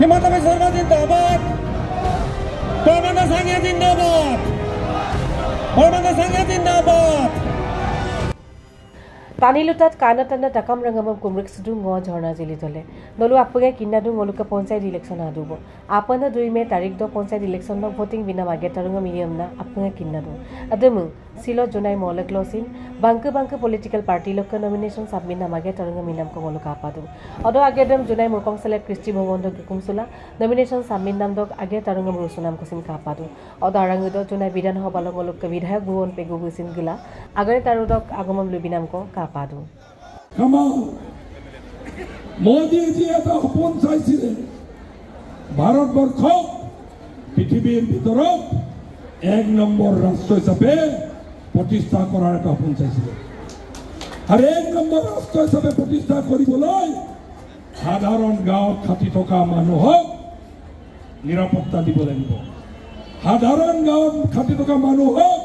हिमंत बिश्व शर्मा जिंदाबाद, परमानंद सांघिया जिंदाबाद, परमानंद सांघिया जिंदाबाद। तानिलुतात कानतन तकम रंगम कुमरिक सुदु ngो झरना जिली तले नलु आपुगे किन्नादु ngoluka पंचायत इलेक्शन आदुबो आपन 2 मे तारिख दो पंचायत इलेक्शन न भोटिंग बिना मागे तरंगम इयमना आपुगे किन्नादु अदमु सिलो जुनाई मोलक लसिन बांक पॉलिटिकल पार्टी लोक नॉमिनेशन सबमिट नामागे तरंगम इनाम को ngoluka आपादु अदो आगेदम जुनाई मुरकम सेले क्रिस्टी भवंदो कुमसुला नॉमिनेशन सबमिट नाम दक आगे तरंगम रुसुनाम कुसिन कापादु अदो आरंगदो जुनाई विधानसभा ngoluka विधायक भुवन पेगु गुसिन गिला आगरे तारुदक आगमन लुबिनाम को कापादु मोदी जी এটা সপোন চাইছিলে ভাৰতবৰ্ষ পৃথিৱীৰ ভিতৰত 1 নম্বৰ ৰাষ্ট্ৰ হিচাপে প্ৰতিষ্ঠা কৰাৰ এটা সপোন চাইছিলে আৰু 1 নম্বৰ ৰাষ্ট্ৰ হিচাপে প্ৰতিষ্ঠা কৰিবলৈ সাধাৰণ গাঁৱত খাটি থকা মানুহক নিৰাপত্তা দিব লাগিব সাধাৰণ গাঁৱত খাটি থকা মানুহক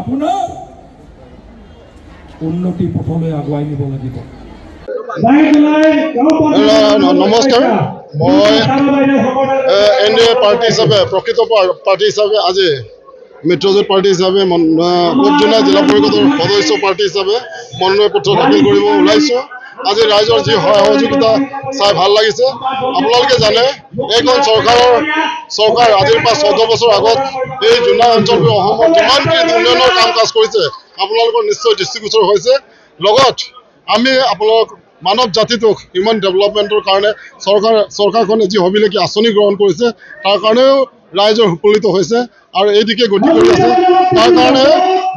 আপোনাৰ উন্নতি পথলৈ আগুৱাই নিব লাগিব। নমস্কাৰ মই এনডিএ পাৰ্টি হিচাপে প্ৰকৃত পাৰ্টি হিচাপে আজি মিত্ৰজোঁট পাৰ্টি হিচাপে উপজেলা জিলা পৰিষদৰ সদস্য পাৰ্টি হিচাপে মনোনয়ন পত্ৰ দাখিল কৰিব ওলাইছোঁ। আজি ৰাইজৰ যি সহযোগিতা চাই ভাল লাগিছে। আপোনালোকে জানে এইখন চৰকাৰ আজিৰ পৰা 14 বছৰ আগত এই জোনাই অঞ্চলটো অসমৰ যিমানখিনি উন্নয়নৰ কাম কাজ কৰিছে আপোনালোকৰ নিশ্চয় দৃষ্টিগোচৰ হৈছে। লগত আমি আপোনালোক মানৱ জাতিটোক হিউমেন ডেভেলপমেণ্টৰ কাৰণে চৰকাৰখনে যি হবিলকি আঁচনি গ্ৰহণ কৰিছে তাৰ কাৰণেও ৰাইজৰ উপকৃত হৈছে আৰু এই দিকে গতি কৰি আছে। তাৰ কাৰণে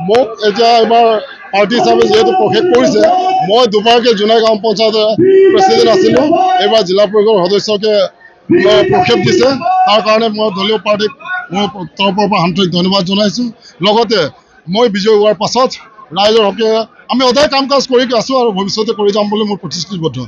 মোক এতিয়া এবাৰ পাৰ্টি হিচাপে যেহেতু প্ৰক্ষেপ কৰিছে মই দুবাৰকৈ জোনাই গাঁও পঞ্চায়তৰ প্ৰেচিডেণ্ট আছিলোঁ এইবাৰ জিলা পৰিষদৰ সদস্যকে প্ৰক্ষেপ দিছে তাৰ কাৰণে মই দলীয় পাৰ্টিক মোৰ তৰফৰ পৰা আন্তৰিক ধন্যবাদ জনাইছোঁ। লগতে মই বিজয় হোৱাৰ পাছত ৰাইজৰ হকে আমি সদায় কাম কাজ কৰি আছোঁ আৰু ভৱিষ্যতে কৰি যাম বুলি মোৰ প্ৰতিশ্ৰুতিবদ্ধ।